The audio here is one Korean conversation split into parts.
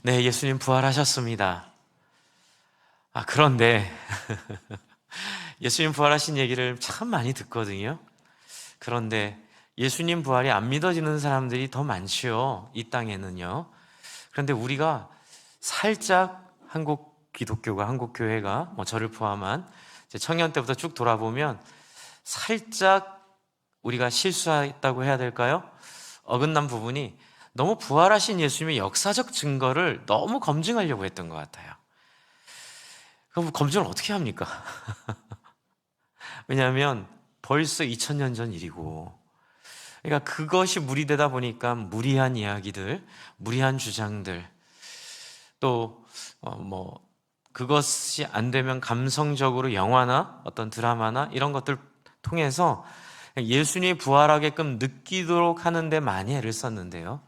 네, 예수님 부활하셨습니다. 그런데 예수님 부활하신 얘기를 참 많이 듣거든요. 그런데 예수님 부활이 안 믿어지는 사람들이 더 많지요, 이 땅에는요. 그런데 우리가 살짝 한국 기독교가, 한국 교회가, 저를 포함한 청년 때부터 쭉 돌아보면 살짝 우리가 실수했다고 해야 될까요? 어긋난 부분이 너무 부활하신 예수님의 역사적 증거를 너무 검증하려고 했던 것 같아요. 그럼 검증을 어떻게 합니까? 왜냐하면 벌써 2000년 전 일이고, 그러니까 그것이 무리되다 보니까 무리한 이야기들, 무리한 주장들, 또 그것이 안 되면 감성적으로 영화나 어떤 드라마나 이런 것들 통해서 예수님이 부활하게끔 느끼도록 하는데 많이 애를 썼는데요.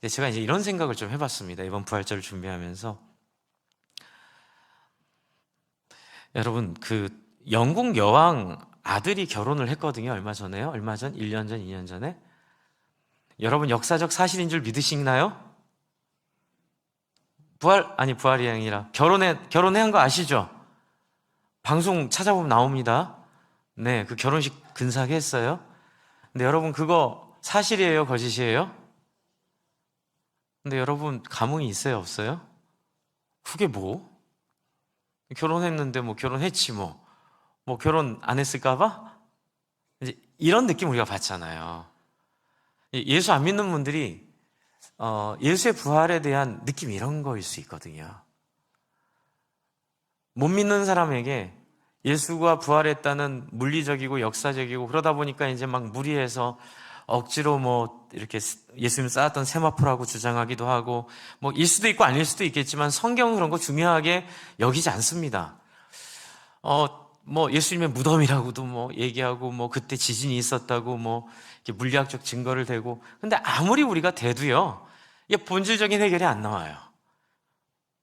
제가 이제 이런 생각을 좀 해봤습니다. 이번 부활절을 준비하면서. 여러분, 영국 여왕 아들이 결혼을 했거든요. 얼마 전에요. 얼마 전? 1년 전, 2년 전에. 여러분, 역사적 사실인 줄 믿으시나요? 부활이 아니라 결혼한 거 아시죠? 방송 찾아보면 나옵니다. 네, 그 결혼식 근사하게 했어요. 근데 여러분, 그거 사실이에요? 거짓이에요? 근데 여러분, 감흥이 있어요? 없어요? 그게 뭐? 결혼했는데 결혼했지 결혼 안 했을까봐? 이제 이런 느낌 우리가 받잖아요. 예수 안 믿는 분들이 예수의 부활에 대한 느낌이 이런 거일 수 있거든요. 못 믿는 사람에게 예수가 부활했다는 물리적이고 역사적이고 그러다 보니까 이제 막 무리해서 억지로 이렇게 예수님 쌓았던 세마포라고 주장하기도 하고 일 수도 있고 아닐 수도 있겠지만 성경은 그런 거 중요하게 여기지 않습니다. 예수님의 무덤이라고도 얘기하고 그때 지진이 있었다고 이렇게 물리학적 증거를 대고 근데 아무리 우리가 대도요 이게 본질적인 해결이 안 나와요.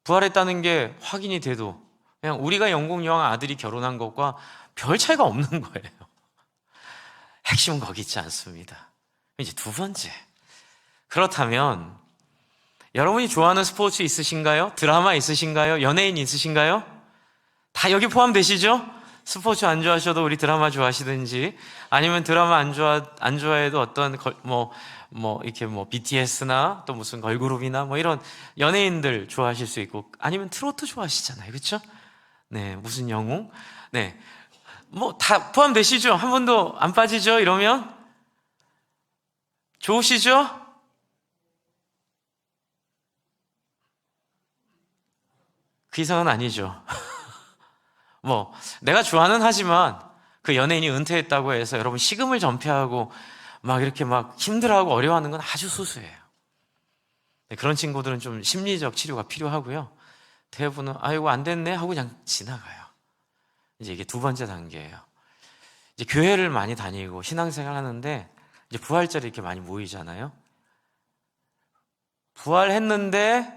부활했다는 게 확인이 돼도 그냥 우리가 영국 여왕 아들이 결혼한 것과 별 차이가 없는 거예요. 핵심은 거기 있지 않습니다. 이제 두 번째. 그렇다면 여러분이 좋아하는 스포츠 있으신가요? 드라마 있으신가요? 연예인 있으신가요? 다 여기 포함되시죠? 스포츠 안 좋아하셔도 우리 드라마 좋아하시든지 아니면 드라마 안 좋아해도 어떤 이렇게 BTS나 또 무슨 걸그룹이나 이런 연예인들 좋아하실 수 있고 아니면 트로트 좋아하시잖아요. 그렇죠? 네, 무슨 영웅? 네. 다 포함되시죠? 한 번도 안 빠지죠? 이러면? 좋으시죠? 그 이상은 아니죠. 내가 좋아는 하지만 그 연예인이 은퇴했다고 해서 여러분 식음을 전폐하고 이렇게 힘들어하고 어려워하는 건 아주 소수예요. 네, 그런 친구들은 좀 심리적 치료가 필요하고요. 대부분은 아이고 안 됐네 하고 그냥 지나가요. 이제 이게 두 번째 단계예요. 이제 교회를 많이 다니고 신앙생활 하는데 이제 부활절에 이렇게 많이 모이잖아요. 부활했는데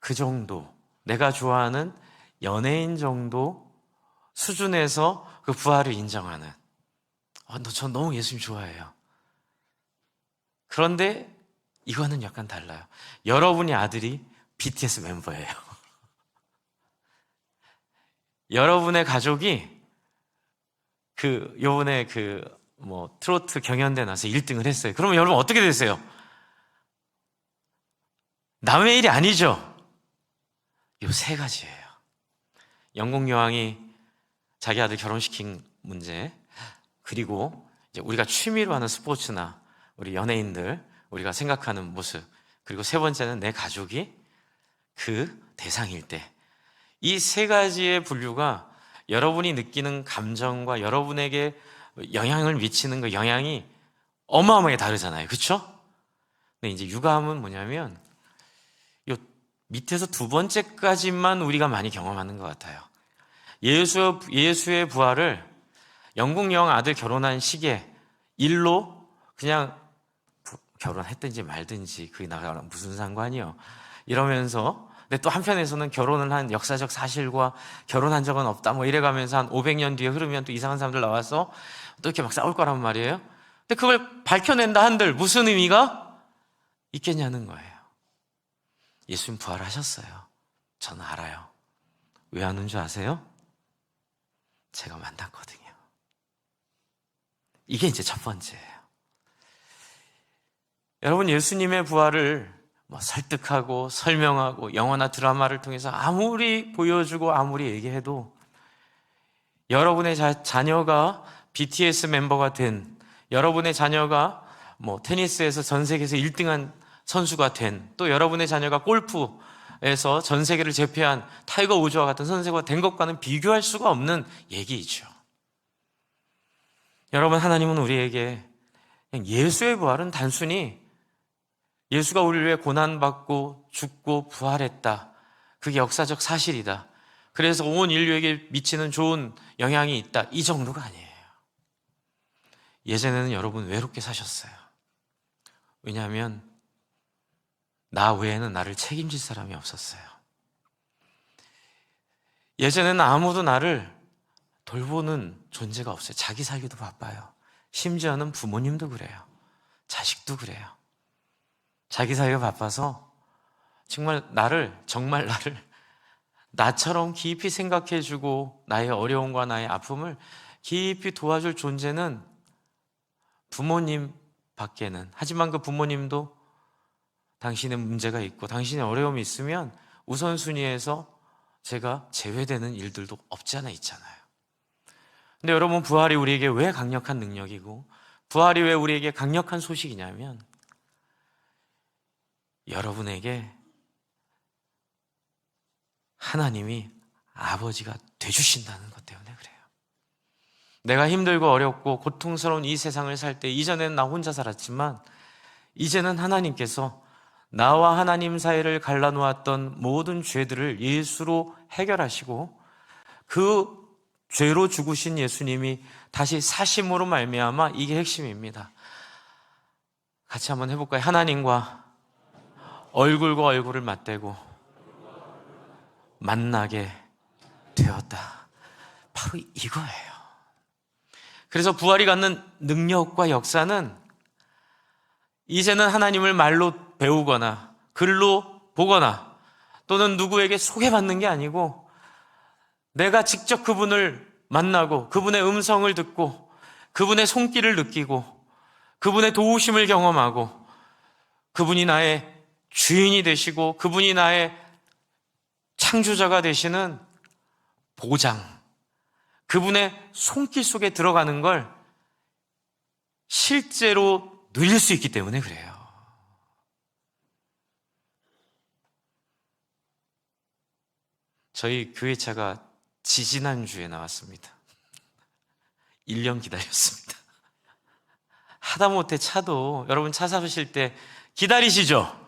그 정도 내가 좋아하는 연예인 정도 수준에서 그 부활을 인정하는 전 너무 예수님 좋아해요. 그런데 이거는 약간 달라요. 여러분의 아들이 BTS 멤버예요. 여러분의 가족이 요번에 트로트 경연대 나서 1등을 했어요. 그러면 여러분 어떻게 되세요? 남의 일이 아니죠? 요 세 가지예요. 영국 여왕이 자기 아들 결혼시킨 문제, 그리고 이제 우리가 취미로 하는 스포츠나 우리 연예인들, 우리가 생각하는 모습, 그리고 세 번째는 내 가족이 그 대상일 때. 이 세 가지의 분류가 여러분이 느끼는 감정과 여러분에게 영향을 미치는 그 영향이 어마어마하게 다르잖아요. 그렇죠? 근데 이제 유감은 뭐냐면 요 밑에서 두 번째까지만 우리가 많이 경험하는 것 같아요. 예수의 부활을 영국 여왕 아들 결혼한 시기에 일로 그냥 결혼했든지 말든지 그게 나랑 무슨 상관이요 이러면서 근데 또 한편에서는 결혼을 한 역사적 사실과 결혼한 적은 없다 이래가면서 한 500년 뒤에 흐르면 또 이상한 사람들 나와서 또 이렇게 막 싸울 거란 말이에요. 근데 그걸 밝혀낸다 한들 무슨 의미가 있겠냐는 거예요. 예수님 부활하셨어요. 저는 알아요. 왜 아는 줄 아세요? 제가 만났거든요. 이게 이제 첫 번째예요. 여러분, 예수님의 부활을 설득하고 설명하고 영화나 드라마를 통해서 아무리 보여주고 아무리 얘기해도 여러분의 자녀가 BTS 멤버가 된, 여러분의 자녀가 테니스에서 전 세계에서 1등한 선수가 된, 또 여러분의 자녀가 골프에서 전 세계를 제패한 타이거 우즈와 같은 선수가 된 것과는 비교할 수가 없는 얘기이죠. 여러분, 하나님은 우리에게 그냥 예수의 부활은 단순히 예수가 우리를 위해 고난받고 죽고 부활했다, 그게 역사적 사실이다, 그래서 온 인류에게 미치는 좋은 영향이 있다, 이 정도가 아니에요. 예전에는 여러분 외롭게 사셨어요. 왜냐하면 나 외에는 나를 책임질 사람이 없었어요. 예전에는 아무도 나를 돌보는 존재가 없어요. 자기 살기도 바빠요. 심지어는 부모님도 그래요. 자식도 그래요. 자기 살기가 바빠서 정말 나를 나처럼 깊이 생각해주고 나의 어려움과 나의 아픔을 깊이 도와줄 존재는 부모님 밖에는, 하지만 그 부모님도 당신의 문제가 있고 당신의 어려움이 있으면 우선순위에서 제가 제외되는 일들도 없지 않아 있잖아요. 근데 여러분, 부활이 우리에게 왜 강력한 능력이고 부활이 왜 우리에게 강력한 소식이냐면 여러분에게 하나님이 아버지가 돼주신다는 것 때문에 그래요. 내가 힘들고 어렵고 고통스러운 이 세상을 살 때 이전에는 나 혼자 살았지만 이제는 하나님께서 나와 하나님 사이를 갈라놓았던 모든 죄들을 예수로 해결하시고 그 죄로 죽으신 예수님이 다시 사심으로 말미암아, 이게 핵심입니다. 같이 한번 해볼까요? 하나님과 얼굴과 얼굴을 맞대고 만나게 되었다. 바로 이거예요. 그래서 부활이 갖는 능력과 역사는 이제는 하나님을 말로 배우거나 글로 보거나 또는 누구에게 소개받는 게 아니고 내가 직접 그분을 만나고 그분의 음성을 듣고 그분의 손길을 느끼고 그분의 도우심을 경험하고 그분이 나의 주인이 되시고 그분이 나의 창조자가 되시는 보장, 그분의 손길 속에 들어가는 걸 실제로 누릴 수 있기 때문에 그래요. 저희 교회차가 지지난주에 나왔습니다. 1년 기다렸습니다. 하다못해 차도 여러분 차 사실 때 기다리시죠?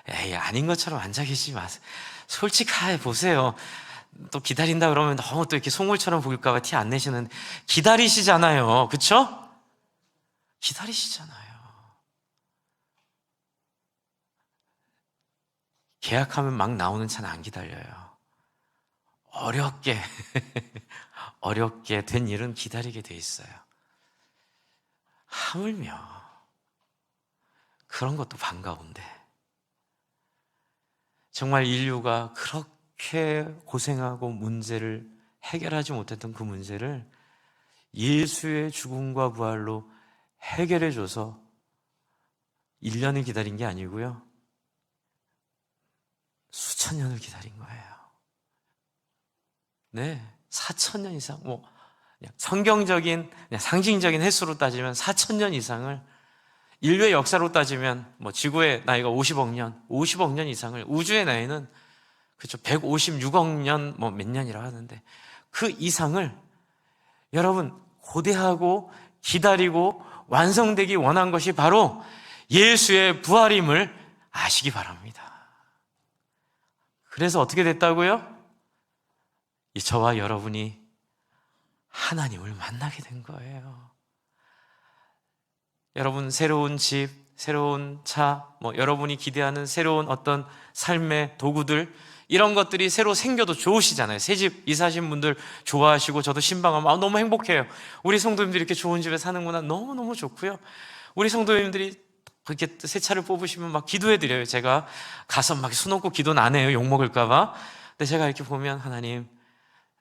에이, 아닌 것처럼 앉아 계시지 마세요. 솔직하게 보세요. 또 기다린다 그러면 너무 또 이렇게 속물처럼 보일까봐 티 안 내시는데 기다리시잖아요. 그쵸? 기다리시잖아요. 계약하면 막 나오는 차는 안 기다려요. 어렵게 된 일은 기다리게 돼 있어요. 하물며 그런 것도 반가운데 정말 인류가 그렇게 고생하고 문제를 해결하지 못했던 그 문제를 예수의 죽음과 부활로 해결해줘서 1년을 기다린 게 아니고요, 수천 년을 기다린 거예요. 네, 4,000년 이상, 그냥 성경적인, 그냥 상징적인 횟수로 따지면 4,000년 이상을, 인류의 역사로 따지면 지구의 나이가 50억 년 이상을, 우주의 나이는 그렇죠, 156억 년 몇 년이라 하는데 그 이상을 여러분 고대하고 기다리고 완성되기 원한 것이 바로 예수의 부활임을 아시기 바랍니다. 그래서 어떻게 됐다고요? 저와 여러분이 하나님을 만나게 된 거예요. 여러분, 새로운 집, 새로운 차, 여러분이 기대하는 새로운 어떤 삶의 도구들, 이런 것들이 새로 생겨도 좋으시잖아요. 새 집 이사하신 분들 좋아하시고 저도 신방하면 너무 행복해요. 우리 성도님들이 이렇게 좋은 집에 사는구나, 너무너무 좋고요. 우리 성도님들이 그렇게 새 차를 뽑으시면 막 기도해드려요. 제가 가서 막 수놓고 기도는 안 해요. 욕먹을까봐. 근데 제가 이렇게 보면 하나님,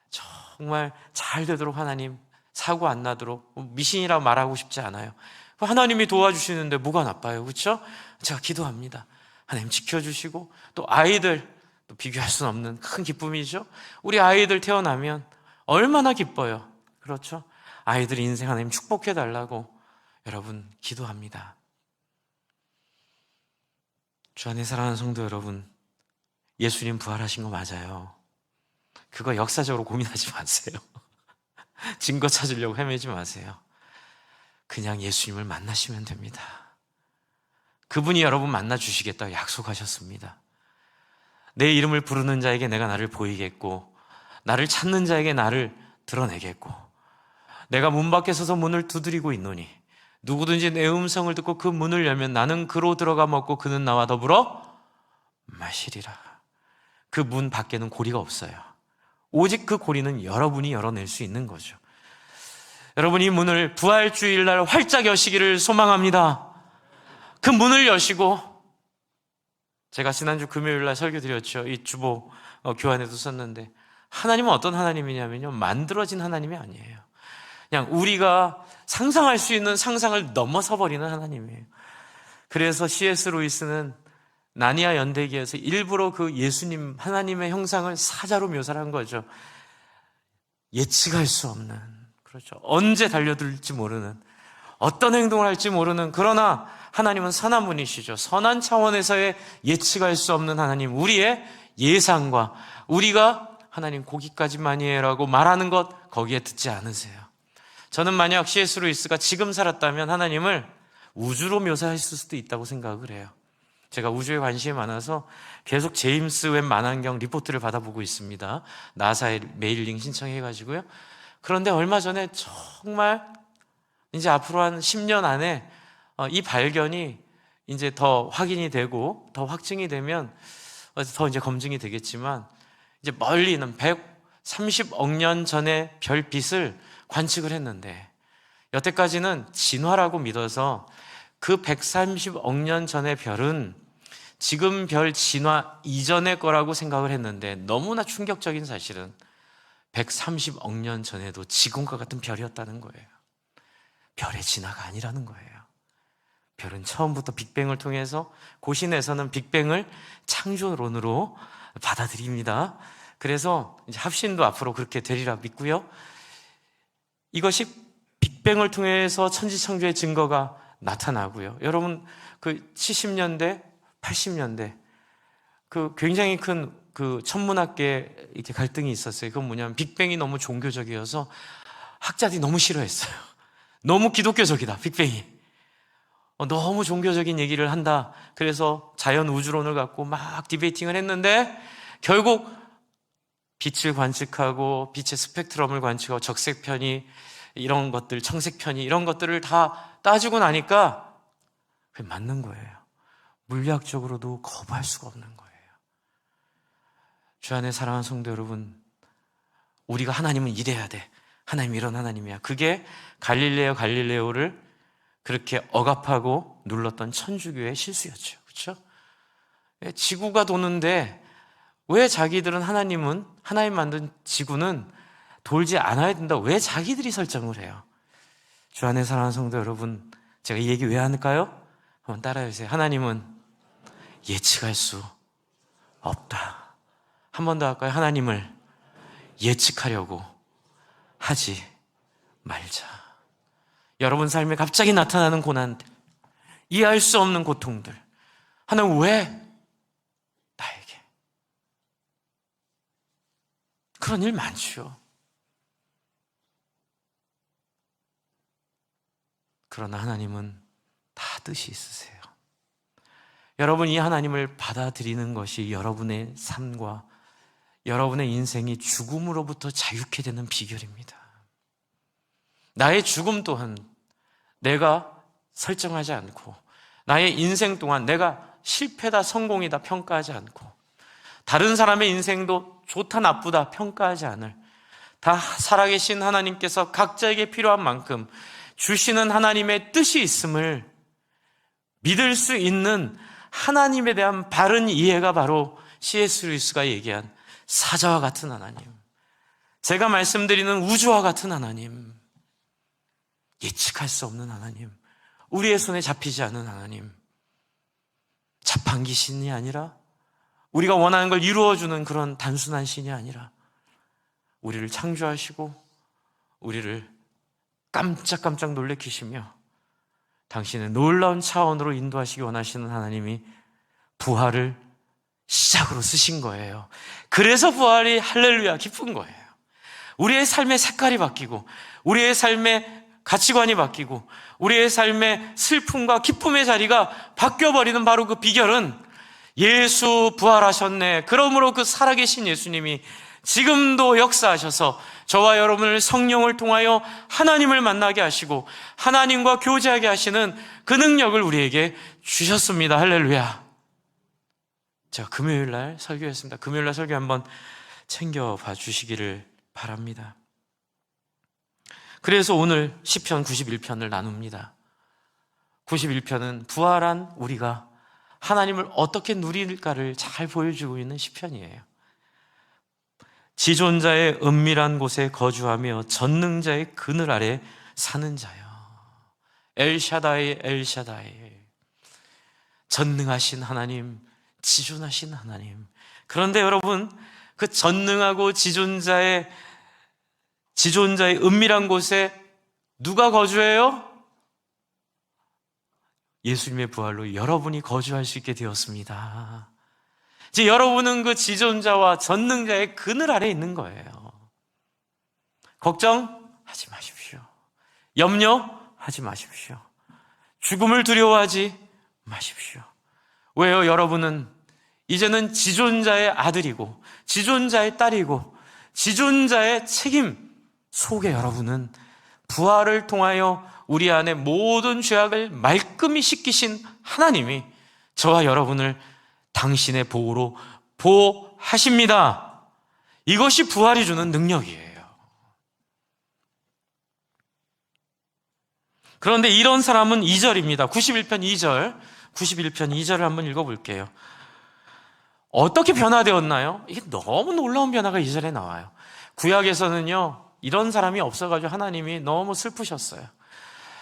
정말 잘 되도록 하나님, 사고 안 나도록, 미신이라고 말하고 싶지 않아요. 하나님이 도와주시는데 뭐가 나빠요, 그렇죠? 제가 기도합니다. 하나님 지켜주시고, 또 아이들, 또 비교할 수는 없는 큰 기쁨이죠. 우리 아이들 태어나면 얼마나 기뻐요, 그렇죠? 아이들 인생 하나님 축복해달라고 여러분 기도합니다. 주 안에 사랑하는 성도 여러분, 예수님 부활하신 거 맞아요. 그거 역사적으로 고민하지 마세요. 증거 찾으려고 헤매지 마세요. 그냥 예수님을 만나시면 됩니다. 그분이 여러분 만나주시겠다고 약속하셨습니다. 내 이름을 부르는 자에게 내가 나를 보이겠고, 나를 찾는 자에게 나를 드러내겠고, 내가 문 밖에 서서 문을 두드리고 있노니 누구든지 내 음성을 듣고 그 문을 열면 나는 그로 들어가 먹고 그는 나와 더불어 마시리라. 그 문 밖에는 고리가 없어요. 오직 그 고리는 여러분이 열어낼 수 있는 거죠. 여러분, 이 문을 부활주일날 활짝 여시기를 소망합니다. 그 문을 여시고, 제가 지난주 금요일날 설교 드렸죠. 이 주보 교환에도 썼는데, 하나님은 어떤 하나님이냐면요, 만들어진 하나님이 아니에요. 그냥 우리가 상상할 수 있는 상상을 넘어서 버리는 하나님이에요. 그래서 C.S. 루이스는 나니아 연대기에서 일부러 그 예수님 하나님의 형상을 사자로 묘사를 한 거죠. 예측할 수 없는, 그렇죠, 언제 달려들지 모르는, 어떤 행동을 할지 모르는, 그러나 하나님은 선한 분이시죠. 선한 차원에서의 예측할 수 없는 하나님, 우리의 예상과 우리가 하나님 거기까지만이에요라고 말하는 것, 거기에 듣지 않으세요. 저는 만약 C.S. 루이스가 지금 살았다면 하나님을 우주로 묘사했을 수도 있다고 생각을 해요. 제가 우주에 관심이 많아서 계속 제임스 웹 만환경 리포트를 받아보고 있습니다. 나사에 메일링 신청해가지고요. 그런데 얼마 전에 정말 이제 앞으로 한 10년 안에 이 발견이 이제 더 확인이 되고 더 확증이 되면 더 이제 검증이 되겠지만, 이제 멀리 있는 130억 년 전의 별빛을 관측을 했는데, 여태까지는 진화라고 믿어서 그 130억 년 전의 별은 지금 별 진화 이전의 거라고 생각을 했는데, 너무나 충격적인 사실은 130억 년 전에도 지금과 같은 별이었다는 거예요. 별의 진화가 아니라는 거예요. 별은 처음부터 빅뱅을 통해서, 고신에서는 빅뱅을 창조론으로 받아들입니다. 그래서 이제 합신도 앞으로 그렇게 되리라 믿고요. 이것이 빅뱅을 통해서 천지창조의 증거가 나타나고요. 여러분, 그 70년대, 80년대 그 굉장히 큰 그 천문학계 이렇게 갈등이 있었어요. 그건 뭐냐면 빅뱅이 너무 종교적이어서 학자들이 너무 싫어했어요. 너무 기독교적이다, 빅뱅이. 너무 종교적인 얘기를 한다. 그래서 자연 우주론을 갖고 막 디베이팅을 했는데, 결국 빛을 관측하고 빛의 스펙트럼을 관측하고 적색 편이 이런 것들, 청색 편이 이런 것들을 다 따지고 나니까 그게 맞는 거예요. 물리학적으로도 거부할 수가 없는 거예요. 주 안에 사랑하는 성도 여러분, 우리가 하나님은 이래야 돼, 하나님 이런 하나님이야, 그게 갈릴레오를 그렇게 억압하고 눌렀던 천주교의 실수였죠. 그렇죠? 지구가 도는데 왜 자기들은 하나님 만든 지구는 돌지 않아야 된다, 왜 자기들이 설정을 해요? 주 안에 사랑하는 성도 여러분, 제가 이 얘기 왜 할까요? 한번 따라해 주세요. 하나님은 예측할 수 없다. 한 번 더 할까요? 하나님을 예측하려고 하지 말자. 여러분 삶에 갑자기 나타나는 고난들, 이해할 수 없는 고통들, 하나님 왜 나에게? 그런 일 많죠. 그러나 하나님은 다 뜻이 있으세요. 여러분, 이 하나님을 받아들이는 것이 여러분의 삶과 여러분의 인생이 죽음으로부터 자유케 되는 비결입니다. 나의 죽음 또한 내가 설정하지 않고, 나의 인생 동안 내가 실패다 성공이다 평가하지 않고, 다른 사람의 인생도 좋다 나쁘다 평가하지 않을, 다 살아계신 하나님께서 각자에게 필요한 만큼 주시는 하나님의 뜻이 있음을 믿을 수 있는 하나님에 대한 바른 이해가 바로 C.S. 루이스가 얘기한 사자와 같은 하나님, 제가 말씀드리는 우주와 같은 하나님, 예측할 수 없는 하나님, 우리의 손에 잡히지 않는 하나님, 자판기 신이 아니라 우리가 원하는 걸 이루어주는 그런 단순한 신이 아니라 우리를 창조하시고 우리를 깜짝깜짝 놀래키시며 당신의 놀라운 차원으로 인도하시기 원하시는 하나님이 부활을 시작으로 쓰신 거예요. 그래서 부활이 할렐루야 기쁜 거예요. 우리의 삶의 색깔이 바뀌고 우리의 삶의 가치관이 바뀌고 우리의 삶의 슬픔과 기쁨의 자리가 바뀌어버리는 바로 그 비결은 예수 부활하셨네. 그러므로 그 살아계신 예수님이 지금도 역사하셔서 저와 여러분을 성령을 통하여 하나님을 만나게 하시고 하나님과 교제하게 하시는 그 능력을 우리에게 주셨습니다. 할렐루야. 제가 금요일날 설교했습니다. 금요일날 설교 한번 챙겨봐 주시기를 바랍니다. 그래서 오늘 시편 91편을 나눕니다. 91편은 부활한 우리가 하나님을 어떻게 누릴까를 잘 보여주고 있는 시편이에요. 지존자의 은밀한 곳에 거주하며 전능자의 그늘 아래 사는 자요. 엘샤다이, 엘샤다이. 전능하신 하나님, 지존하신 하나님. 그런데 여러분, 그 전능하고 지존자의 은밀한 곳에 누가 거주해요? 예수님의 부활로 여러분이 거주할 수 있게 되었습니다. 이제 여러분은 그 지존자와 전능자의 그늘 아래 있는 거예요. 걱정하지 마십시오. 염려하지 마십시오. 죽음을 두려워하지 마십시오. 왜요? 여러분은 이제는 지존자의 아들이고 지존자의 딸이고 지존자의 책임 속에 여러분은 부활을 통하여 우리 안에 모든 죄악을 말끔히 씻기신 하나님이 저와 여러분을 당신의 보호로 보호하십니다. 이것이 부활이 주는 능력이에요. 그런데 이런 사람은 2절입니다. 91편 2절. 91편 2절을 한번 읽어볼게요. 어떻게 변화되었나요? 이게 너무 놀라운 변화가 2절에 나와요. 구약에서는요, 이런 사람이 없어가지고 하나님이 너무 슬프셨어요.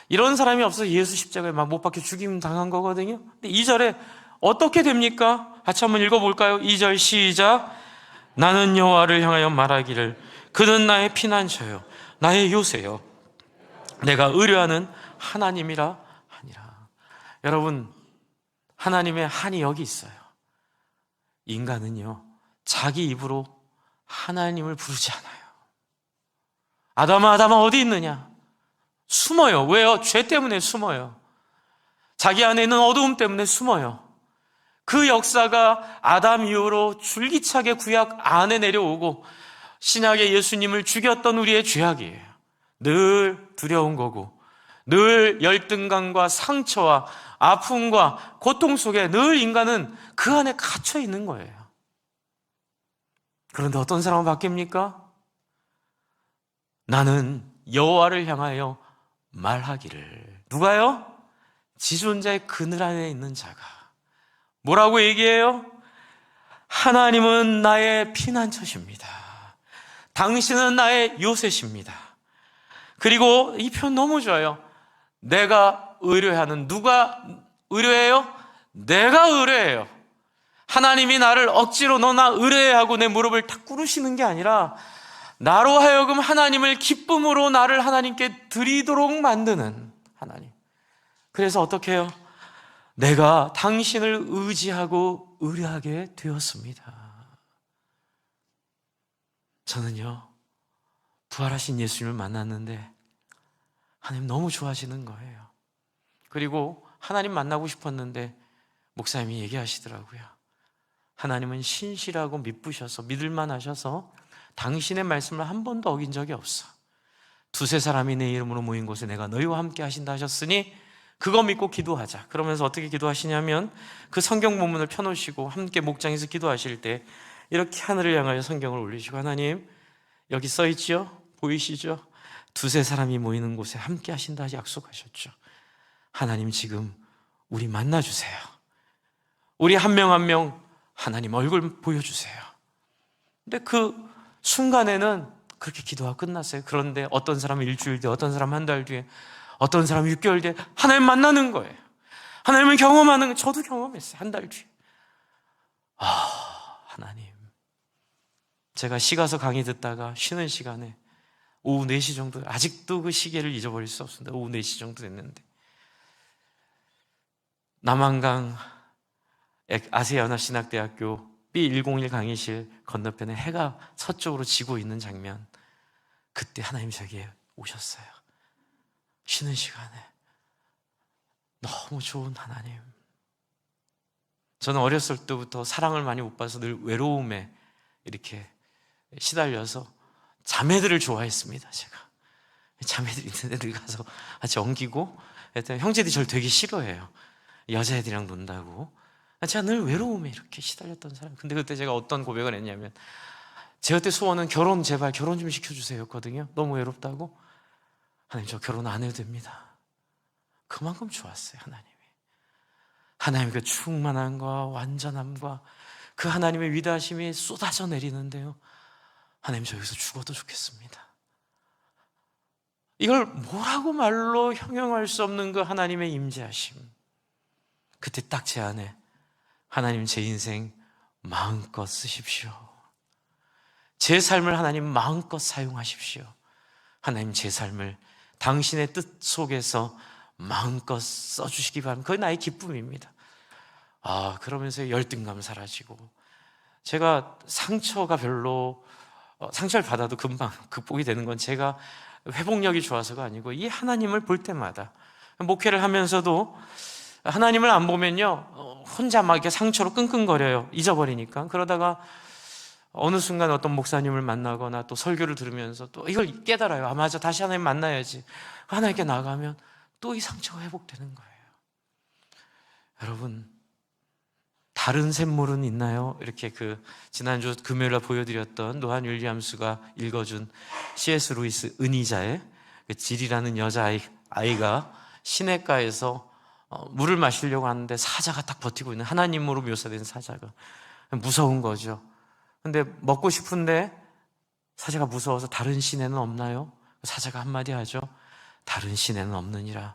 이런 사람이 없어서 예수 십자가에 막 못 박혀 죽임 당한 거거든요. 근데 2절에 어떻게 됩니까? 같이 한번 읽어볼까요? 2절 시작. 나는 여호와를 향하여 말하기를 그는 나의 피난처요 나의 요새요 내가 의뢰하는 하나님이라 하니라. 여러분, 하나님의 한이 여기 있어요. 인간은요, 자기 입으로 하나님을 부르지 않아요. 아담아, 아담아 어디 있느냐? 숨어요. 왜요? 죄 때문에 숨어요. 자기 안에 있는 어두움 때문에 숨어요. 그 역사가 아담 이후로 줄기차게 구약 안에 내려오고 신약의 예수님을 죽였던 우리의 죄악이에요. 늘 두려운 거고 늘 열등감과 상처와 아픔과 고통 속에 늘 인간은 그 안에 갇혀 있는 거예요. 그런데 어떤 사람은 바뀝니까? 나는 여호와를 향하여 말하기를. 누가요? 지존자의 그늘 안에 있는 자가 뭐라고 얘기해요? 하나님은 나의 피난처십니다. 당신은 나의 요새십니다. 그리고 이 표현 너무 좋아요. 내가 의뢰하는. 누가 의뢰해요? 내가 의뢰해요. 하나님이 나를 억지로 너 나 의뢰해 하고 내 무릎을 탁 꿇으시는 게 아니라 나로 하여금 하나님을 기쁨으로 나를 하나님께 드리도록 만드는 하나님. 그래서 어떻게 해요? 내가 당신을 의지하고 의뢰하게 되었습니다. 저는요, 부활하신 예수님을 만났는데 하나님 너무 좋아하시는 거예요. 그리고 하나님 만나고 싶었는데 목사님이 얘기하시더라고요. 하나님은 신실하고 믿으셔서 믿을만 하셔서 당신의 말씀을 한 번도 어긴 적이 없어. 두세 사람이 내 이름으로 모인 곳에 내가 너희와 함께 하신다 하셨으니 그거 믿고 기도하자. 그러면서 어떻게 기도하시냐면 그 성경 본문을 펴놓으시고 함께 목장에서 기도하실 때 이렇게 하늘을 향하여 성경을 올리시고 하나님 여기 써있지요? 보이시죠? 두세 사람이 모이는 곳에 함께 하신다 약속하셨죠. 하나님 지금 우리 만나주세요. 우리 한 명 한 명 하나님 얼굴 보여주세요. 근데 그 순간에는 그렇게 기도가 끝났어요. 그런데 어떤 사람은 일주일 뒤에, 어떤 사람은 한 달 뒤에, 어떤 사람은 6개월 뒤에 하나님 만나는 거예요. 하나님을 경험하는 거예요. 저도 경험했어요. 한 달 뒤에. 하나님. 제가 시 가서 강의 듣다가 쉬는 시간에 오후 4시 정도, 아직도 그 시계를 잊어버릴 수 없습니다. 오후 4시 정도 됐는데 남한강 아세아연합신학대학교 B101 강의실 건너편에 해가 서쪽으로 지고 있는 장면, 그때 하나님 저에게 오셨어요. 쉬는 시간에. 너무 좋은 하나님. 저는 어렸을 때부터 사랑을 많이 못 받아서 늘 외로움에 이렇게 시달려서 자매들을 좋아했습니다. 제가 자매들 있는 데 가서 같이 엉기고, 형제들이 저를 되게 싫어해요. 여자애들이랑 논다고. 제가 늘 외로움에 이렇게 시달렸던 사람. 근데 그때 제가 어떤 고백을 했냐면, 제가 그때 소원은 결혼, 제발 결혼 좀 시켜주세요 였거든요. 너무 외롭다고. 하나님, 저 결혼 안 해도 됩니다. 그만큼 좋았어요. 하나님의 그 충만함과 완전함과 그 하나님의 위대하심이 쏟아져 내리는데요, 하나님, 저 여기서 죽어도 좋겠습니다. 이걸 뭐라고 말로 형용할 수 없는 그 하나님의 임재하심. 그때 딱 제 안에, 하나님, 제 인생 마음껏 쓰십시오. 제 삶을 하나님 마음껏 사용하십시오. 하나님, 제 삶을 당신의 뜻 속에서 마음껏 써주시기 바랍니다. 그게 나의 기쁨입니다. 그러면서 열등감 사라지고, 제가 상처가 별로, 상처를 받아도 금방 극복이 되는 건 제가 회복력이 좋아서가 아니고, 이 하나님을 볼 때마다, 목회를 하면서도 하나님을 안 보면요, 혼자 막 이렇게 상처로 끙끙거려요. 잊어버리니까. 그러다가 어느 순간 어떤 목사님을 만나거나 또 설교를 들으면서 또 이걸 깨달아요. 맞아, 다시 하나님 만나야지. 하나님께 나가면 또 이 상처가 회복되는 거예요. 여러분, 다른 샘물은 있나요? 이렇게 지난주 금요일에 보여드렸던 노한 윌리엄스가 읽어준 C.S. 루이스 은희자의 질이라는 여자아이가 시냇가에서 물을 마시려고 하는데 사자가 딱 버티고 있는, 하나님으로 묘사된 사자가 무서운 거죠. 근데 먹고 싶은데 사자가 무서워서 다른 시내는 없나요? 사자가 한마디 하죠. 다른 시내는 없느니라.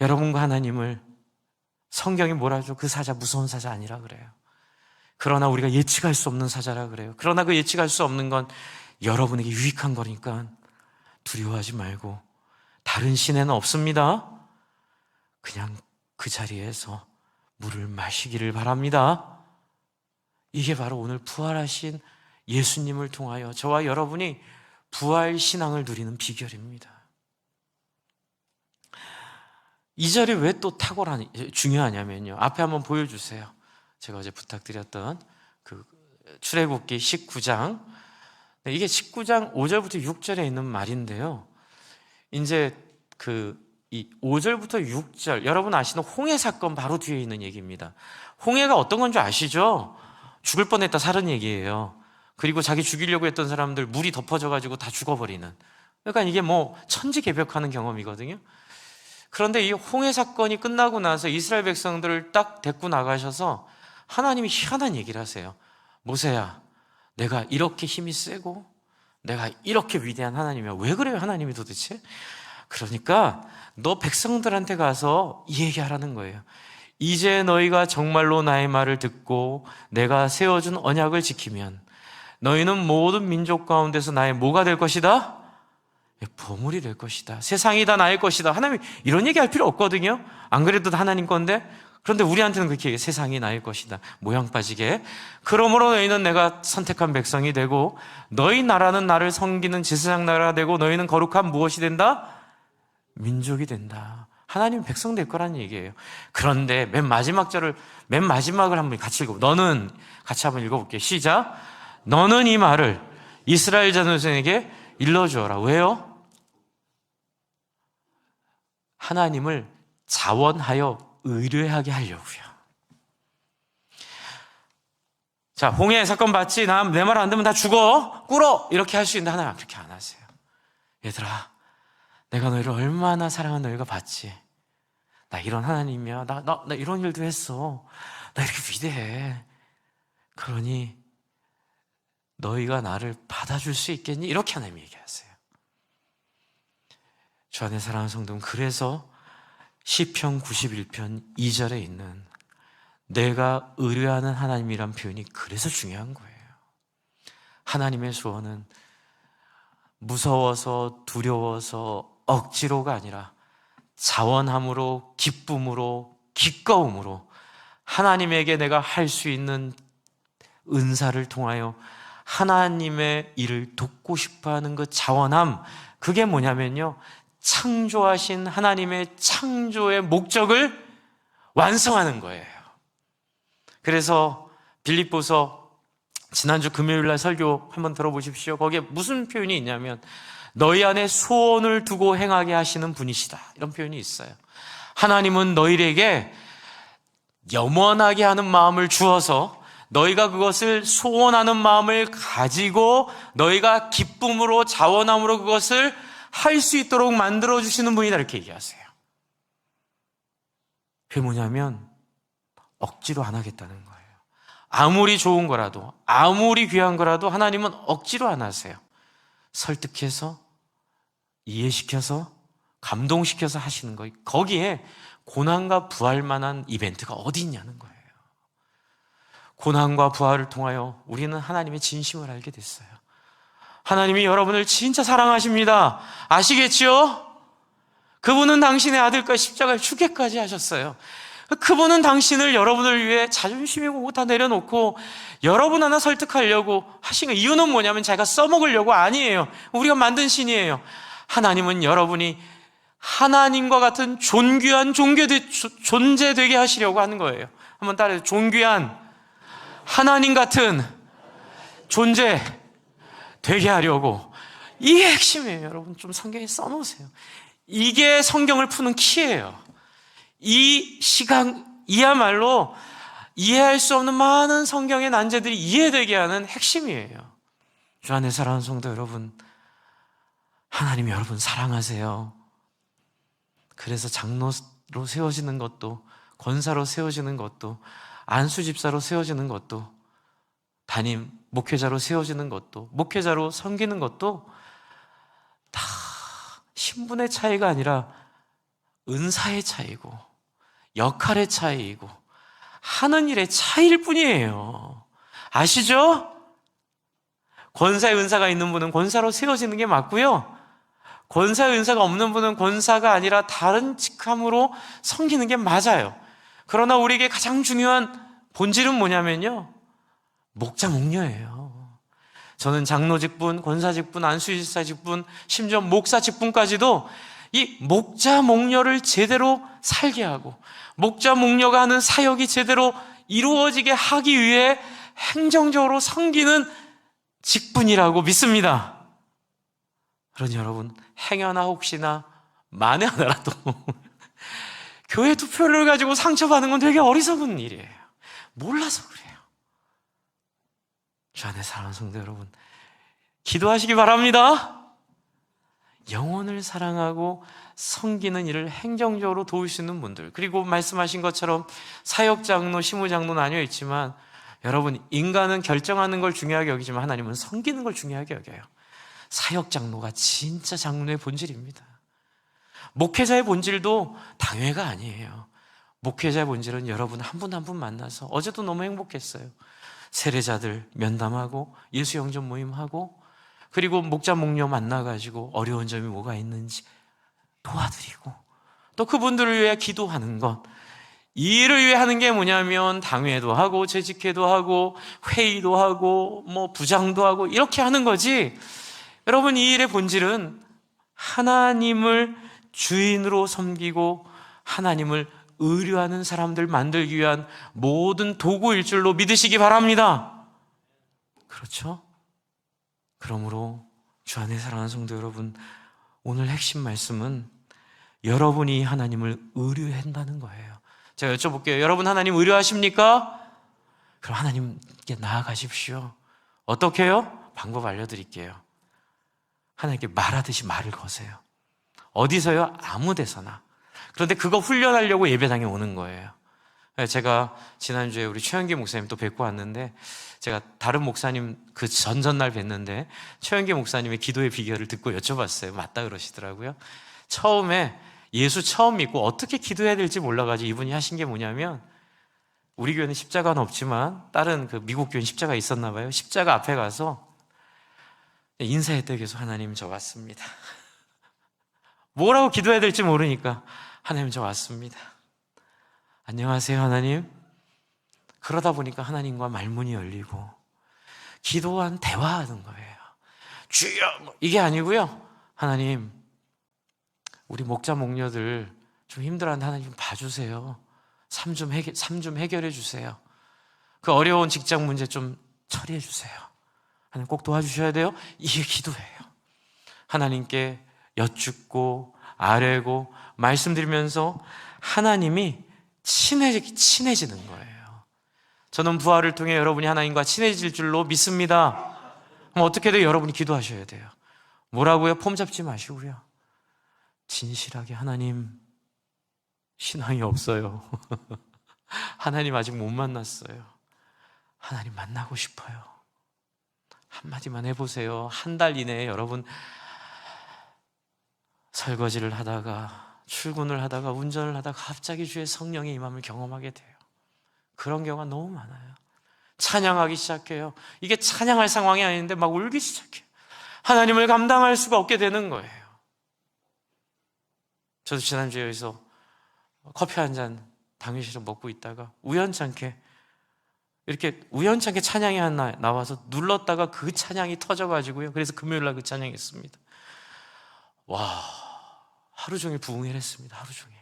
여러분과 하나님을 성경이 뭐라 하죠? 그 사자 무서운 사자 아니라 그래요. 그러나 우리가 예측할 수 없는 사자라 그래요. 그러나 그 예측할 수 없는 건 여러분에게 유익한 거니까 두려워하지 말고, 다른 시내는 없습니다. 그냥 그 자리에서 물을 마시기를 바랍니다. 이게 바로 오늘 부활하신 예수님을 통하여 저와 여러분이 부활 신앙을 누리는 비결입니다. 이 절이 왜 또 중요하냐면요, 앞에 한번 보여주세요. 제가 어제 부탁드렸던 출애굽기 19장. 이게 19장 5절부터 6절에 있는 말인데요, 이제 이 5절부터 6절, 여러분 아시는 홍해 사건 바로 뒤에 있는 얘기입니다. 홍해가 어떤 건 줄 아시죠? 죽을 뻔했다 사는 얘기예요. 그리고 자기 죽이려고 했던 사람들 물이 덮어져가지고 다 죽어버리는, 그러니까 이게 뭐 천지개벽하는 경험이거든요. 그런데 이 홍해 사건이 끝나고 나서 이스라엘 백성들을 딱 데리고 나가셔서 하나님이 희한한 얘기를 하세요. 모세야, 내가 이렇게 힘이 세고 내가 이렇게 위대한 하나님이야. 왜 그래요 하나님이 도대체? 그러니까 너 백성들한테 가서 이 얘기하라는 거예요. 이제 너희가 정말로 나의 말을 듣고 내가 세워준 언약을 지키면 너희는 모든 민족 가운데서 나의 뭐가 될 것이다? 보물이 될 것이다. 세상이 다 나의 것이다. 하나님이 이런 얘기 할 필요 없거든요. 안 그래도 하나님 건데. 그런데 우리한테는 그렇게 얘기해. 세상이 나의 것이다. 모양 빠지게. 그러므로 너희는 내가 선택한 백성이 되고 너희 나라는 나를 섬기는 제사장 나라가 되고 너희는 거룩한 무엇이 된다? 민족이 된다. 하나님 백성 될 거라는 얘기예요. 그런데 맨 마지막을 한번 같이 읽어. 너는, 같이 한번 읽어볼게요. 시작. 너는 이 말을 이스라엘 자손에게 일러주어라. 왜요? 하나님을 자원하여 의뢰하게 하려고요. 자, 홍해 사건 봤지? 내 말 안 듣면 다 죽어. 꿇어. 이렇게 할 수 있는데 하나님 그렇게 안 하세요. 얘들아, 내가 너희를 얼마나 사랑한 너희가 봤지? 나 이런 하나님이야. 나 이런 일도 했어. 나 이렇게 위대해. 그러니 너희가 나를 받아줄 수 있겠니? 이렇게 하나님 얘기하세요. 주 안에 사랑하는 성도는 그래서 시편 91편 2절에 있는 내가 의뢰하는 하나님이란 표현이 그래서 중요한 거예요. 하나님의 소원은 무서워서 두려워서 억지로가 아니라 자원함으로 기쁨으로 기꺼움으로 하나님에게 내가 할 수 있는 은사를 통하여 하나님의 일을 돕고 싶어하는 그 자원함, 그게 뭐냐면요, 창조하신 하나님의 창조의 목적을 완성하는 거예요. 그래서 빌립보서 지난주 금요일날 설교 한번 들어보십시오. 거기에 무슨 표현이 있냐면 너희 안에 소원을 두고 행하게 하시는 분이시다, 이런 표현이 있어요. 하나님은 너희에게 염원하게 하는 마음을 주어서 너희가 그것을 소원하는 마음을 가지고 너희가 기쁨으로 자원함으로 그것을 할 수 있도록 만들어주시는 분이다, 이렇게 얘기하세요. 그게 뭐냐면 억지로 안 하겠다는 거예요. 아무리 좋은 거라도, 아무리 귀한 거라도 하나님은 억지로 안 하세요. 설득해서, 이해시켜서, 감동시켜서 하시는 거예요. 거기에 고난과 부활 만한 이벤트가 어디 있냐는 거예요. 고난과 부활을 통하여 우리는 하나님의 진심을 알게 됐어요. 하나님이 여러분을 진짜 사랑하십니다. 아시겠죠? 그분은 당신의 아들과 십자가를 죽게까지 하셨어요. 그분은 당신을, 여러분을 위해 자존심이고 뭐 다 내려놓고 여러분 하나 설득하려고 하신 거, 이유는 뭐냐면 자기가 써먹으려고 아니에요. 우리가 만든 신이에요. 하나님은 여러분이 하나님과 같은 존귀한 존재 되게 하시려고 하는 거예요. 한번 따라해요. 존귀한 하나님 같은 존재 되게 하려고. 이게 핵심이에요. 여러분 좀 성경에 써놓으세요. 이게 성경을 푸는 키예요. 이 이야말로 이해할 수 없는 많은 성경의 난제들이 이해되게 하는 핵심이에요. 주 안에 사랑하는 성도 여러분, 하나님이 여러분 사랑하세요. 그래서 장로로 세워지는 것도, 권사로 세워지는 것도, 안수집사로 세워지는 것도, 담임 목회자로 세워지는 것도, 목회자로 섬기는 것도 다 신분의 차이가 아니라 은사의 차이고 역할의 차이이고 하는 일의 차이일 뿐이에요. 아시죠? 권사의 은사가 있는 분은 권사로 세워지는 게 맞고요, 권사의 은사가 없는 분은 권사가 아니라 다른 직함으로 섬기는 게 맞아요. 그러나 우리에게 가장 중요한 본질은 뭐냐면요, 목자 목녀예요. 저는 장로 직분, 권사 직분, 안수집사 직분, 심지어 목사 직분까지도 이 목자 목녀를 제대로 살게 하고 목자 목녀가 하는 사역이 제대로 이루어지게 하기 위해 행정적으로 섬기는 직분이라고 믿습니다. 그러니 여러분, 행여나 혹시나 만에 하나라도 교회 투표를 가지고 상처받는 건 되게 어리석은 일이에요. 몰라서 그래요. 주 안에 사랑하는 성도 여러분, 기도하시기 바랍니다. 영혼을 사랑하고 섬기는 일을 행정적으로 도울 수 있는 분들, 그리고 말씀하신 것처럼 사역장로, 시무장로 나뉘어 있지만 여러분, 인간은 결정하는 걸 중요하게 여기지만 하나님은 섬기는 걸 중요하게 여겨요. 사역장로가 진짜 장로의 본질입니다. 목회자의 본질도 당회가 아니에요. 목회자의 본질은 여러분 한 분 한 분 만나서, 어제도 너무 행복했어요. 세례자들 면담하고 예수 영접 모임하고, 그리고 목자 목녀 만나가지고 어려운 점이 뭐가 있는지 도와드리고, 또 그분들을 위해 기도하는 것, 이 일을 위해 하는 게 뭐냐면 당회도 하고 재직회도 하고 회의도 하고 뭐 부장도 하고 이렇게 하는 거지. 여러분, 이 일의 본질은 하나님을 주인으로 섬기고 하나님을 의뢰하는 사람들 만들기 위한 모든 도구일 줄로 믿으시기 바랍니다. 그렇죠? 그러므로 주 안에 사랑하는 성도 여러분, 오늘 핵심 말씀은 여러분이 하나님을 의뢰한다는 거예요. 제가 여쭤볼게요. 여러분 하나님 의뢰하십니까? 그럼 하나님께 나아가십시오. 어떻게 해요? 방법 알려드릴게요. 하나님께 말하듯이 말을 거세요. 어디서요? 아무 데서나. 그런데 그거 훈련하려고 예배당에 오는 거예요. 제가 지난주에 우리 최영기 목사님 또 뵙고 왔는데, 제가 다른 목사님 그 전전날 뵀는데 최영기 목사님의 기도의 비결을 듣고 여쭤봤어요. 맞다 그러시더라고요. 처음에 예수 처음 믿고 어떻게 기도해야 될지 몰라가지고 이분이 하신 게 뭐냐면, 우리 교회는 십자가는 없지만 다른 그 미국 교회는 십자가 있었나 봐요. 십자가 앞에 가서 인사했대요. 계속 하나님 저 왔습니다. 뭐라고 기도해야 될지 모르니까 하나님 저 왔습니다. 안녕하세요 하나님. 그러다 보니까 하나님과 말문이 열리고 기도한 대화하는 거예요. 주여 이게 아니고요. 하나님 우리 목자 목녀들 좀 힘들어하는데 하나님 좀 봐주세요. 삶 좀 해결해 주세요. 그 어려운 직장 문제 좀 처리해 주세요. 하나님 꼭 도와주셔야 돼요. 이게 기도예요. 하나님께 여쭙고 아뢰고 말씀드리면서 하나님이 친해지는 거예요. 저는 부활을 통해 여러분이 하나님과 친해질 줄로 믿습니다. 그럼 어떻게 돼요? 여러분이 기도하셔야 돼요. 뭐라고요? 폼 잡지 마시고요. 진실하게 하나님 신앙이 없어요. 하나님 아직 못 만났어요. 하나님 만나고 싶어요. 한마디만 해보세요. 한 달 이내에 여러분 설거지를 하다가 출근을 하다가 운전을 하다가 갑자기 주의 성령의 임함을 경험하게 돼요. 그런 경우가 너무 많아요. 찬양하기 시작해요. 이게 찬양할 상황이 아닌데 막 울기 시작해요. 하나님을 감당할 수가 없게 되는 거예요. 저도 지난주에 여기서 커피 한 잔 당일치로 먹고 있다가 우연찮게 찬양이 하나 나와서 눌렀다가 그 찬양이 터져가지고요. 그래서 금요일날 그 찬양이 있습니다. 와, 하루 종일 부흥을 했습니다. 하루 종일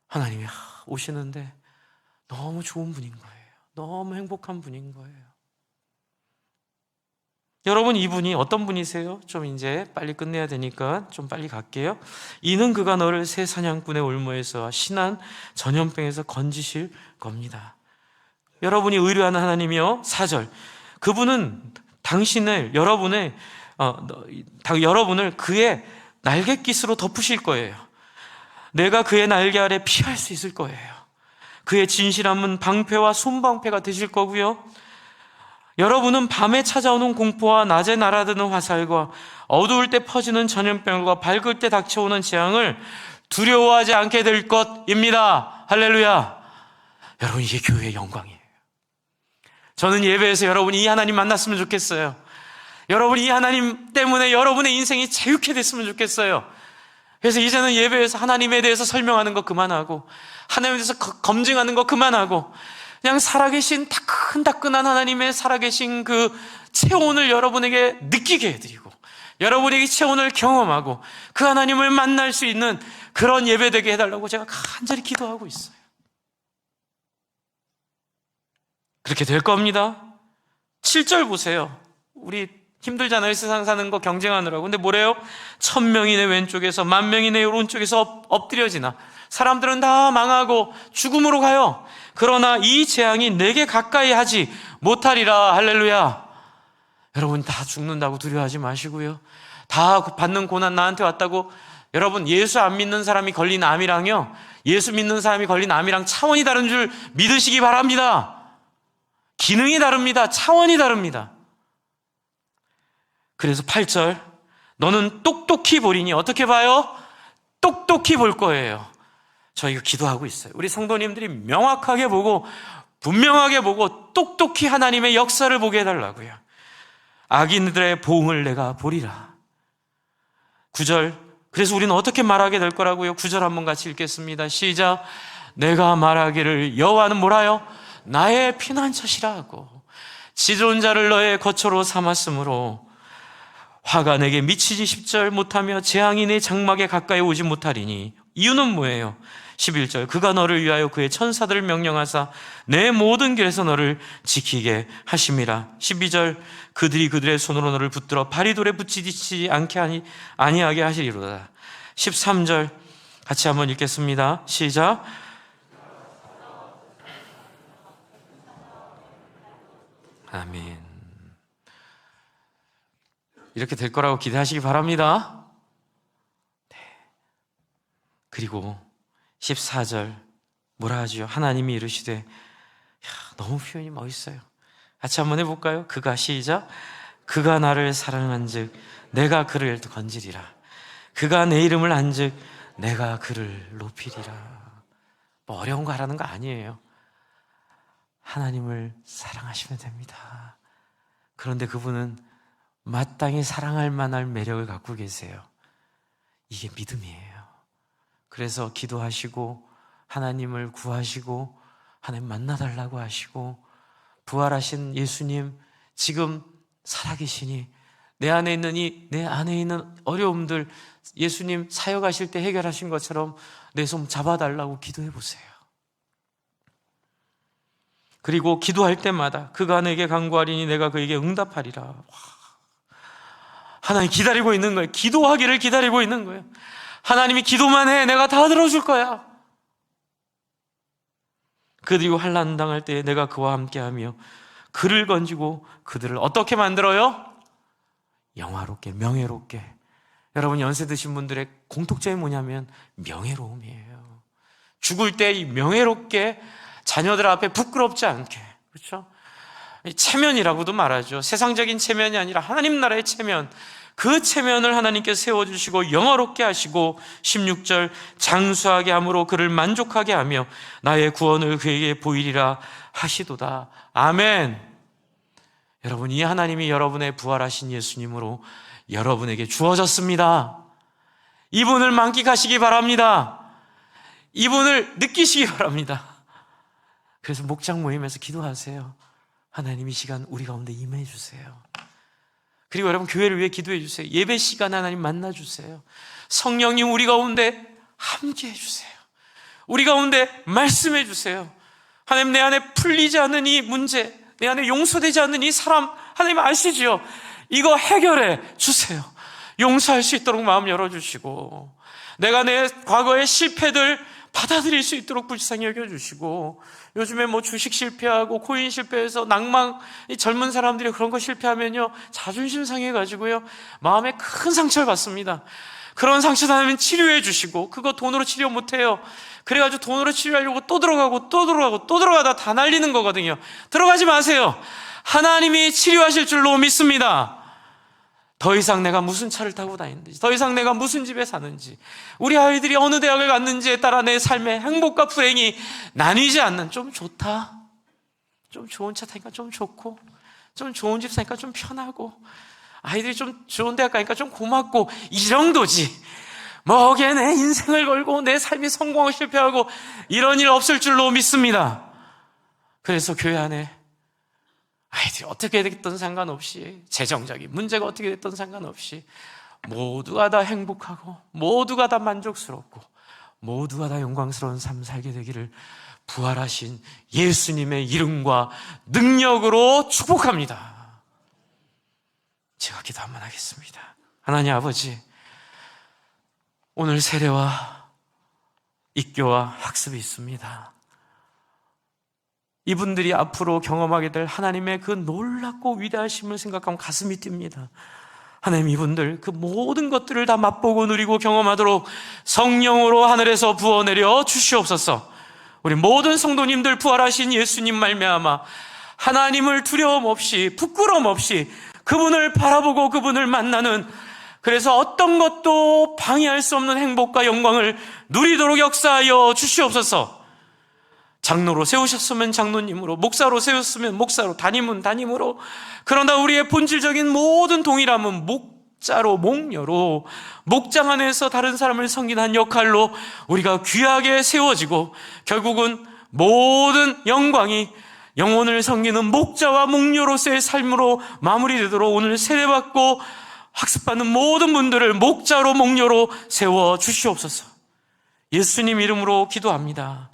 하나님이 오시는데 너무 좋은 분인 거예요. 너무 행복한 분인 거예요. 여러분 이분이 어떤 분이세요? 좀 이제 빨리 끝내야 되니까 좀 빨리 갈게요. 이는 그가 너를 새 사냥꾼의 올무에서 신한 전염병에서 건지실 겁니다. 여러분이 의뢰하는 하나님이요. 4절 그분은 여러분을 그의 날갯깃으로 덮으실 거예요. 내가 그의 날개 아래 피할 수 있을 거예요. 그의 진실함은 방패와 손방패가 되실 거고요. 여러분은 밤에 찾아오는 공포와 낮에 날아드는 화살과 어두울 때 퍼지는 전염병과 밝을 때 닥쳐오는 재앙을 두려워하지 않게 될 것입니다. 할렐루야. 여러분 이게 교회의 영광이에요. 저는 예배에서 여러분이 이 하나님 만났으면 좋겠어요. 여러분이 이 하나님 때문에 여러분의 인생이 자유케 됐으면 좋겠어요. 그래서 이제는 예배에서 하나님에 대해서 설명하는 거 그만하고 하나님에 대해서 검증하는 거 그만하고 그냥 살아계신 따끈따끈한 하나님의 살아계신 그 체온을 여러분에게 느끼게 해드리고 여러분에게 체온을 경험하고 그 하나님을 만날 수 있는 그런 예배 되게 해달라고 제가 간절히 기도하고 있어요. 그렇게 될 겁니다. 7절 보세요. 우리 힘들잖아요. 세상 사는 거 경쟁하느라고. 근데 뭐래요? 1000명이 내 왼쪽에서 10,000명이 내 오른쪽에서 엎드려지나 사람들은 다 망하고 죽음으로 가요. 그러나 이 재앙이 내게 가까이 하지 못하리라. 할렐루야. 여러분 다 죽는다고 두려워하지 마시고요. 다 받는 고난 나한테 왔다고. 여러분 예수 안 믿는 사람이 걸린 암이랑요 예수 믿는 사람이 걸린 암이랑 차원이 다른 줄 믿으시기 바랍니다. 기능이 다릅니다. 차원이 다릅니다. 그래서 8절 너는 똑똑히 보리니 어떻게 봐요? 똑똑히 볼 거예요. 저희가 기도하고 있어요. 우리 성도님들이 명확하게 보고 분명하게 보고 똑똑히 하나님의 역사를 보게 해달라고요. 악인들의 보응을 내가 보리라. 9절 그래서 우리는 어떻게 말하게 될 거라고요? 9절 한번 같이 읽겠습니다. 시작. 내가 말하기를 여호와는 뭐라요? 나의 피난처시라 하고 지존자를 너의 거처로 삼았으므로 화가 내게 미치지 10절 못하며 재앙이 내 장막에 가까이 오지 못하리니 이유는 뭐예요? 11절 그가 너를 위하여 그의 천사들을 명령하사 내 모든 길에서 너를 지키게 하심이라. 12절 그들이 그들의 손으로 너를 붙들어 바리돌에 붙이지 않게 아니하게 하시리로다. 13절 같이 한번 읽겠습니다. 시작. 아멘. 이렇게 될 거라고 기대하시기 바랍니다. 네. 그리고 14절 뭐라 하지요? 하나님이 이르시되, 너무 표현이 멋있어요. 같이 한번 해볼까요? 그가, 시작. 그가 나를 사랑한즉 내가 그를 건지리라. 그가 내 이름을 안즉 내가 그를 높이리라. 뭐 어려운 거 하라는 거 아니에요. 하나님을 사랑하시면 됩니다. 그런데 그분은 마땅히 사랑할 만한 매력을 갖고 계세요. 이게 믿음이에요. 그래서 기도하시고 하나님을 구하시고 하나님 만나달라고 하시고, 부활하신 예수님 지금 살아계시니 내 안에 있는 어려움들 예수님 사역하실 때 해결하신 것처럼 내 손 잡아달라고 기도해 보세요. 그리고 기도할 때마다 그가 내게 간구하리니 내가 그에게 응답하리라. 하나님 기다리고 있는 거예요. 기도하기를 기다리고 있는 거예요. 하나님이 기도만 해, 내가 다 들어줄 거야. 그리고 환난 당할 때 내가 그와 함께하며 그를 건지고 그들을 어떻게 만들어요? 영화롭게, 명예롭게. 여러분, 연세 드신 분들의 공통점이 뭐냐면 명예로움이에요. 죽을 때 이 명예롭게 자녀들 앞에 부끄럽지 않게, 그렇죠? 체면이라고도 말하죠. 세상적인 체면이 아니라 하나님 나라의 체면, 그 체면을 하나님께서 세워주시고 영화롭게 하시고, 16절 장수하게 함으로 그를 만족하게 하며 나의 구원을 그에게 보이리라 하시도다. 아멘. 여러분, 이 하나님이 여러분의 부활하신 예수님으로 여러분에게 주어졌습니다. 이분을 만끽하시기 바랍니다. 이분을 느끼시기 바랍니다. 그래서 목장 모임에서 기도하세요. 하나님 이 시간 우리 가운데 임해 주세요. 그리고 여러분, 교회를 위해 기도해 주세요. 예배 시간에 하나님 만나 주세요. 성령님 우리 가운데 함께 해주세요. 우리 가운데 말씀해 주세요. 하나님, 내 안에 풀리지 않는 이 문제, 내 안에 용서되지 않는 이 사람, 하나님 아시지요? 이거 해결해 주세요. 용서할 수 있도록 마음 열어주시고, 내가 내 과거의 실패들 받아들일 수 있도록 불쌍히 여겨주시고, 요즘에 뭐 주식 실패하고 코인 실패해서 낭망, 이 젊은 사람들이 그런 거 실패하면요 자존심 상해가지고요 마음에 큰 상처를 받습니다. 그런 상처 받으면 치료해 주시고, 그거 돈으로 치료 못해요. 그래가지고 돈으로 치료하려고 또 들어가다 다 날리는 거거든요. 들어가지 마세요. 하나님이 치료하실 줄로 믿습니다. 더 이상 내가 무슨 차를 타고 다니는지, 더 이상 내가 무슨 집에 사는지, 우리 아이들이 어느 대학을 갔는지에 따라 내 삶의 행복과 불행이 나뉘지 않는, 좀 좋다, 좀 좋은 차 타니까 좀 좋고, 좀 좋은 집 사니까 좀 편하고, 아이들이 좀 좋은 대학 가니까 좀 고맙고, 이 정도지. 뭐 거기에 내 인생을 걸고 내 삶이 성공하고 실패하고 이런 일 없을 줄로 믿습니다. 그래서 교회 안에 아이들이 어떻게 됐든 상관없이, 재정적인 문제가 어떻게 됐든 상관없이 모두가 다 행복하고 모두가 다 만족스럽고 모두가 다 영광스러운 삶 살게 되기를 부활하신 예수님의 이름과 능력으로 축복합니다. 제가 기도 한번 하겠습니다. 하나님 아버지, 오늘 세례와 입교와 학습이 있습니다. 이분들이 앞으로 경험하게 될 하나님의 그 놀랍고 위대하심을 생각하면 가슴이 뜁니다. 하나님, 이분들 그 모든 것들을 다 맛보고 누리고 경험하도록 성령으로 하늘에서 부어내려 주시옵소서. 우리 모든 성도님들 부활하신 예수님 말미암아 하나님을 두려움 없이, 부끄러움 없이 그분을 바라보고 그분을 만나는, 그래서 어떤 것도 방해할 수 없는 행복과 영광을 누리도록 역사하여 주시옵소서. 장로로 세우셨으면 장로님으로, 목사로 세웠으면 목사로, 담임은 담임으로, 그러나 우리의 본질적인 모든 동일함은 목자로, 목녀로, 목장 안에서 다른 사람을 섬기는 역할로 우리가 귀하게 세워지고, 결국은 모든 영광이 영혼을 섬기는 목자와 목녀로서의 삶으로 마무리되도록 오늘 세례받고 학습받는 모든 분들을 목자로, 목녀로 세워 주시옵소서. 예수님 이름으로 기도합니다.